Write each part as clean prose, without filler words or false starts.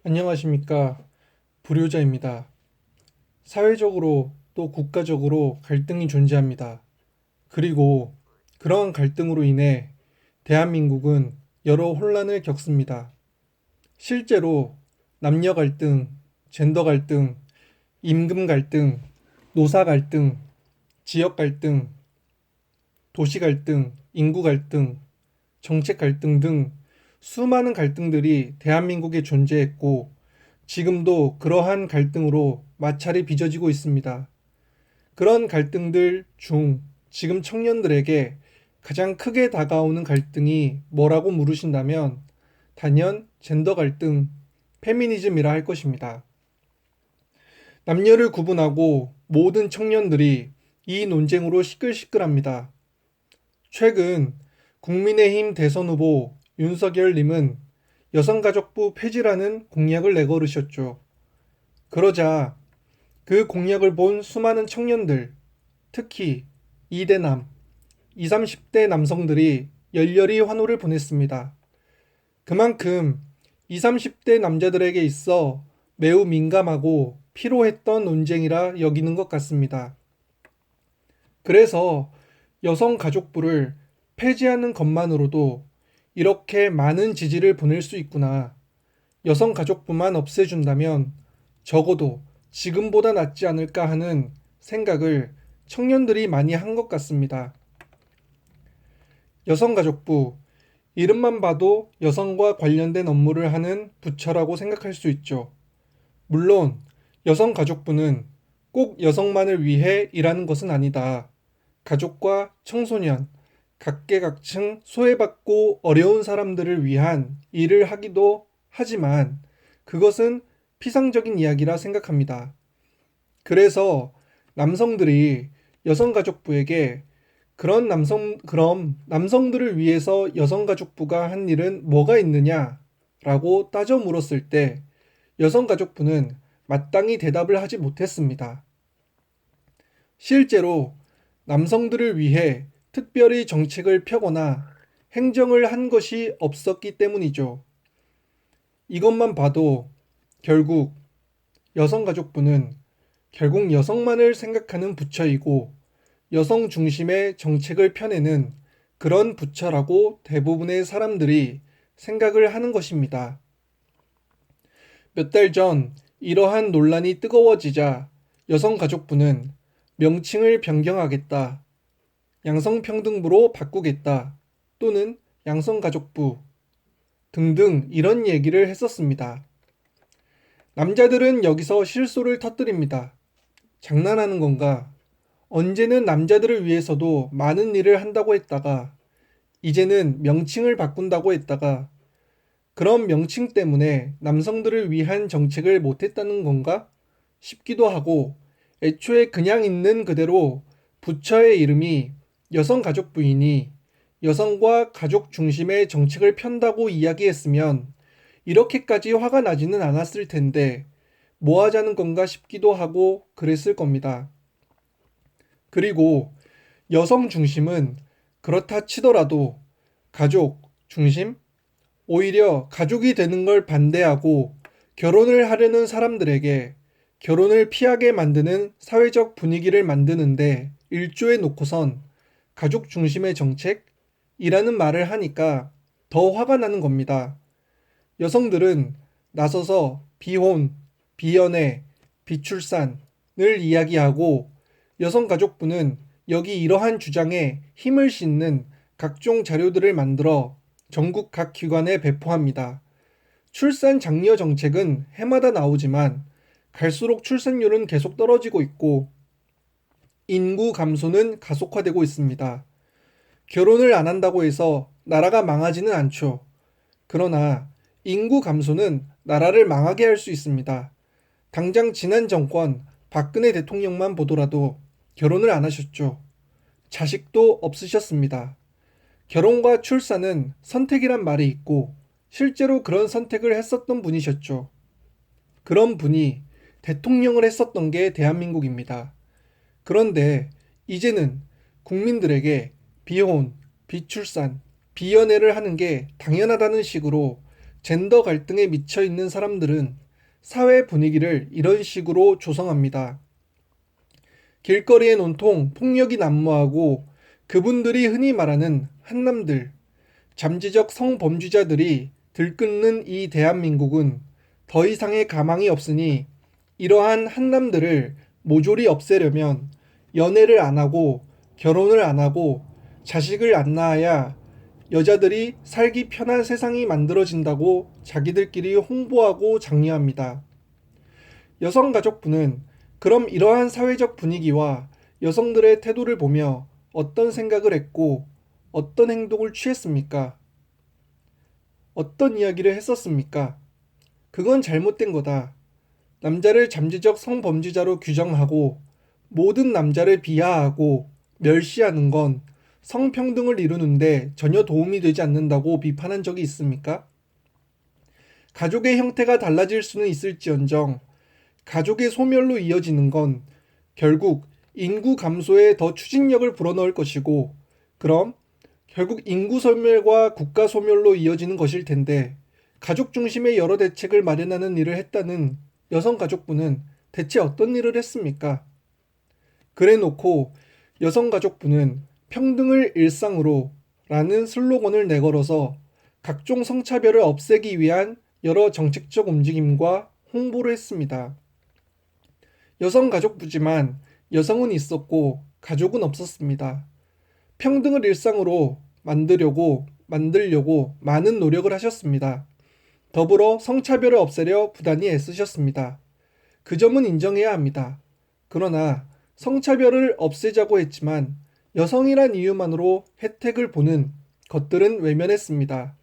안녕하십니까. 불효자입니다. 사회적으로 또 국가적으로 갈등이 존재합니다. 그리고 그러한 갈등으로 인해 대한민국은 여러 혼란을 겪습니다. 실제로 남녀 갈등, 젠더 갈등, 임금 갈등, 노사 갈등, 지역 갈등, 도시 갈등, 인구 갈등, 정책 갈등 등 수많은 갈등들이 대한민국에 존재했고 지금도 그러한 갈등으로 마찰이 빚어지고 있습니다. 그런 갈등들 중 지금 청년들에게 가장 크게 다가오는 갈등이 뭐라고 물으신다면 단연 젠더 갈등, 페미니즘이라 할 것입니다. 남녀를 구분하고 모든 청년들이 이 논쟁으로 시끌시끌합니다. 최근 국민의힘 대선 후보 윤석열님은 여성가족부 폐지라는 공약을 내걸으셨죠. 그러자 그 공약을 본 수많은 청년들, 특히 2대남, 20, 30대 남성들이 열렬히 환호를 보냈습니다. 그만큼 20, 30대 남자들에게 있어 매우 민감하고 피로했던 논쟁이라 여기는 것 같습니다. 그래서 여성가족부를 폐지하는 것만으로도 이렇게 많은 지지를 보낼 수 있구나. 여성가족부만 없애준다면 적어도 지금보다 낫지 않을까 하는 생각을 청년들이 많이 한 것 같습니다. 여성가족부, 이름만 봐도 여성과 관련된 업무를 하는 부처라고 생각할 수 있죠. 물론 여성가족부는 꼭 여성만을 위해 일하는 것은 아니다. 가족과 청소년, 각계각층 소외받고 어려운 사람들을 위한 일을 하기도 하지만 그것은 피상적인 이야기라 생각합니다. 그래서 남성들이 여성가족부에게 그럼 남성들을 위해서 여성가족부가 한 일은 뭐가 있느냐라고 따져 물었을 때 여성가족부는 마땅히 대답을 하지 못했습니다. 실제로 남성들을 위해 특별히 정책을 펴거나 행정을 한 것이 없었기 때문이죠. 이것만 봐도 결국 여성가족부는 결국 여성만을 생각하는 부처이고 여성 중심의 정책을 펴내는 그런 부처라고 대부분의 사람들이 생각을 하는 것입니다. 몇 달 전 이러한 논란이 뜨거워지자 여성가족부는 명칭을 변경하겠다, 양성평등부로 바꾸겠다, 또는 양성가족부 등등 이런 얘기를 했었습니다. 남자들은 여기서 실소를 터뜨립니다. 장난하는 건가? 언제는 남자들을 위해서도 많은 일을 한다고 했다가 이제는 명칭을 바꾼다고 했다가 그런 명칭 때문에 남성들을 위한 정책을 못했다는 건가 싶기도 하고 애초에 그냥 있는 그대로 부처의 이름이 여성가족부이니 여성과 가족 중심의 정책을 편다고 이야기했으면 이렇게까지 화가 나지는 않았을 텐데 뭐 하자는 건가 싶기도 하고 그랬을 겁니다. 그리고 여성 중심은 그렇다 치더라도 가족 중심? 오히려 가족이 되는 걸 반대하고 결혼을 하려는 사람들에게 결혼을 피하게 만드는 사회적 분위기를 만드는데 일조에 놓고선 가족 중심의 정책이라는 말을 하니까 더 화가 나는 겁니다. 여성들은 나서서 비혼, 비연애, 비출산을 이야기하고 여성가족부는 여기 이러한 주장에 힘을 싣는 각종 자료들을 만들어 전국 각 기관에 배포합니다. 출산 장려 정책은 해마다 나오지만 갈수록 출산율은 계속 떨어지고 있고 인구 감소는 가속화되고 있습니다. 결혼을 안 한다고 해서 나라가 망하지는 않죠. 그러나 인구 감소는 나라를 망하게 할 수 있습니다. 당장 지난 정권 박근혜 대통령만 보더라도 결혼을 안 하셨죠. 자식도 없으셨습니다. 결혼과 출산은 선택이란 말이 있고 실제로 그런 선택을 했었던 분이셨죠. 그런 분이 대통령을 했었던 게 대한민국입니다. 그런데 이제는 국민들에게 비혼, 비출산, 비연애를 하는 게 당연하다는 식으로 젠더 갈등에 미쳐 있는 사람들은 사회 분위기를 이런 식으로 조성합니다. 길거리엔 온통 폭력이 난무하고 그분들이 흔히 말하는 한남들, 잠재적 성범죄자들이 들끓는 이 대한민국은 더 이상의 가망이 없으니 이러한 한남들을 모조리 없애려면 연애를 안 하고 결혼을 안 하고 자식을 안 낳아야 여자들이 살기 편한 세상이 만들어진다고 자기들끼리 홍보하고 장려합니다. 여성가족부는 그럼 이러한 사회적 분위기와 여성들의 태도를 보며 어떤 생각을 했고 어떤 행동을 취했습니까? 어떤 이야기를 했었습니까? 그건 잘못된 거다. 남자를 잠재적 성범죄자로 규정하고 모든 남자를 비하하고 멸시하는 건 성평등을 이루는데 전혀 도움이 되지 않는다고 비판한 적이 있습니까? 가족의 형태가 달라질 수는 있을지언정 가족의 소멸로 이어지는 건 결국 인구 감소에 더 추진력을 불어넣을 것이고 그럼 결국 인구 소멸과 국가 소멸로 이어지는 것일 텐데 가족 중심의 여러 대책을 마련하는 일을 했다는 여성가족부는 대체 어떤 일을 했습니까? 그래놓고 여성가족부는 평등을 일상으로 라는 슬로건을 내걸어서 각종 성차별을 없애기 위한 여러 정책적 움직임과 홍보를 했습니다. 여성가족부지만 여성은 있었고 가족은 없었습니다. 평등을 일상으로 만들려고 많은 노력을 하셨습니다. 더불어 성차별을 없애려 부단히 애쓰셨습니다. 그 점은 인정해야 합니다. 그러나 성차별을 없애자고 했지만 여성이란 이유만으로 혜택을 보는 것들은 외면했습니다.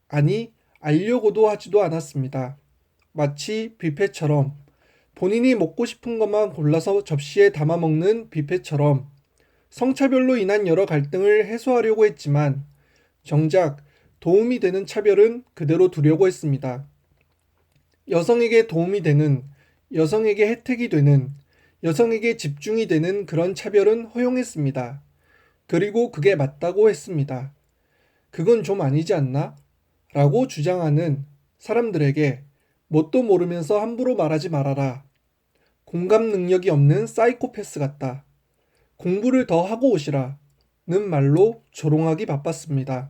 아니, 알려고도 하지도 않았습니다. 마치 뷔페처럼 본인이 먹고 싶은 것만 골라서 접시에 담아 먹는 뷔페처럼 성차별로 인한 여러 갈등을 해소하려고 했지만 정작 도움이 되는 차별은 그대로 두려고 했습니다. 여성에게 도움이 되는, 여성에게 혜택이 되는, 여성에게 집중이 되는 그런 차별은 허용했습니다. 그리고 그게 맞다고 했습니다. 그건 좀 아니지 않나? 라고 주장하는 사람들에게 뭣도 모르면서 함부로 말하지 말아라. 공감 능력이 없는 사이코패스 같다. 공부를 더 하고 오시라. 는 말로 조롱하기 바빴습니다.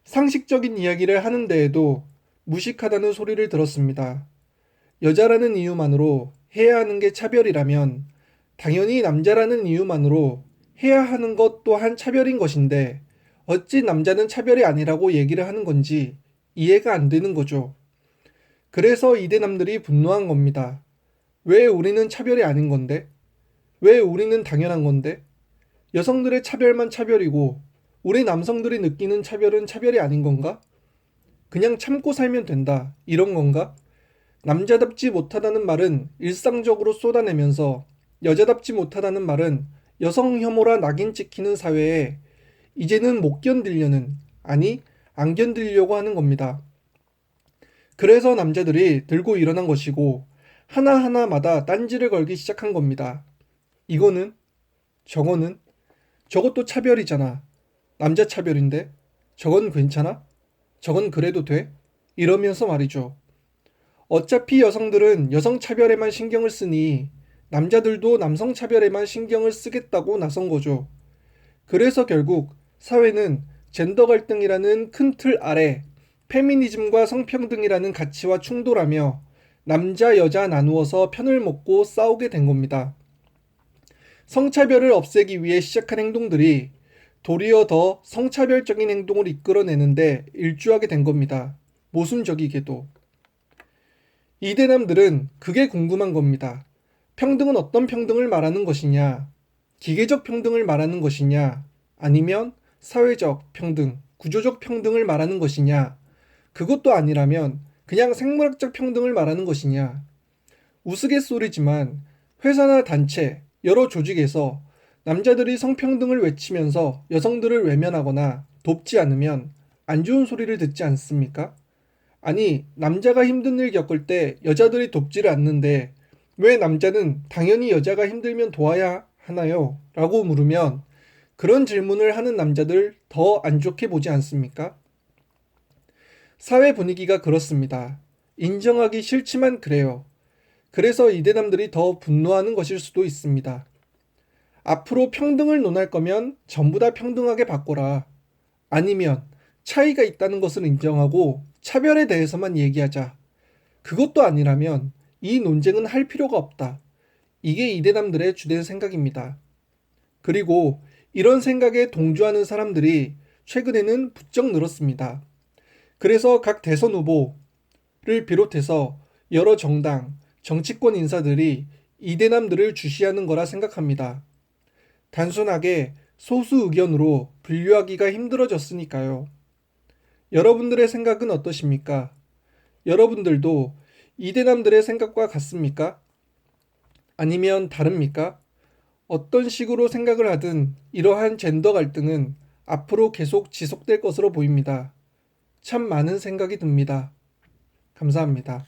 상식적인 이야기를 하는 데에도 무식하다는 소리를 들었습니다. 여자라는 이유만으로 해야 하는 게 차별이라면 당연히 남자라는 이유만으로 해야 하는 것 또한 차별인 것인데 어찌 남자는 차별이 아니라고 얘기를 하는 건지 이해가 안 되는 거죠. 그래서 이대남들이 분노한 겁니다. 왜 우리는 차별이 아닌 건데? 왜 우리는 당연한 건데? 여성들의 차별만 차별이고 우리 남성들이 느끼는 차별은 차별이 아닌 건가? 그냥 참고 살면 된다. 이런 건가? 남자답지 못하다는 말은 일상적으로 쏟아내면서 여자답지 못하다는 말은 여성 혐오라 낙인 찍히는 사회에 이제는 못 견디려는, 아니, 안 견디려고 하는 겁니다. 그래서 남자들이 들고 일어난 것이고 하나하나마다 딴지를 걸기 시작한 겁니다. 이거는, 저거는, 저것도 차별이잖아. 남자 차별인데? 저건 괜찮아? 저건 그래도 돼? 이러면서 말이죠. 어차피 여성들은 여성 차별에만 신경을 쓰니 남자들도 남성 차별에만 신경을 쓰겠다고 나선 거죠. 그래서 결국 사회는 젠더 갈등이라는 큰 틀 아래 페미니즘과 성평등이라는 가치와 충돌하며 남자, 여자 나누어서 편을 먹고 싸우게 된 겁니다. 성차별을 없애기 위해 시작한 행동들이 도리어 더 성차별적인 행동을 이끌어내는데 일조하게 된 겁니다. 모순적이게도. 이대남들은 그게 궁금한 겁니다. 평등은 어떤 평등을 말하는 것이냐? 기계적 평등을 말하는 것이냐? 아니면 사회적 평등, 구조적 평등을 말하는 것이냐? 그것도 아니라면 그냥 생물학적 평등을 말하는 것이냐? 우스갯소리지만 회사나 단체, 여러 조직에서 남자들이 성평등을 외치면서 여성들을 외면하거나 돕지 않으면 안 좋은 소리를 듣지 않습니까? 아니, 남자가 힘든 일 겪을 때 여자들이 돕지를 않는데 왜 남자는 당연히 여자가 힘들면 도와야 하나요? 라고 물으면 그런 질문을 하는 남자들 더 안 좋게 보지 않습니까? 사회 분위기가 그렇습니다. 인정하기 싫지만 그래요. 그래서 이대남들이 더 분노하는 것일 수도 있습니다. 앞으로 평등을 논할 거면 전부 다 평등하게 바꿔라. 아니면 차이가 있다는 것을 인정하고 차별에 대해서만 얘기하자. 그것도 아니라면 이 논쟁은 할 필요가 없다. 이게 이대남들의 주된 생각입니다. 그리고 이런 생각에 동조하는 사람들이 최근에는 부쩍 늘었습니다. 그래서 각 대선 후보를 비롯해서 여러 정당, 정치권 인사들이 이대남들을 주시하는 거라 생각합니다. 단순하게 소수 의견으로 분류하기가 힘들어졌으니까요. 여러분들의 생각은 어떠십니까? 여러분들도 이대남들의 생각과 같습니까? 아니면 다릅니까? 어떤 식으로 생각을 하든 이러한 젠더 갈등은 앞으로 계속 지속될 것으로 보입니다. 참 많은 생각이 듭니다. 감사합니다.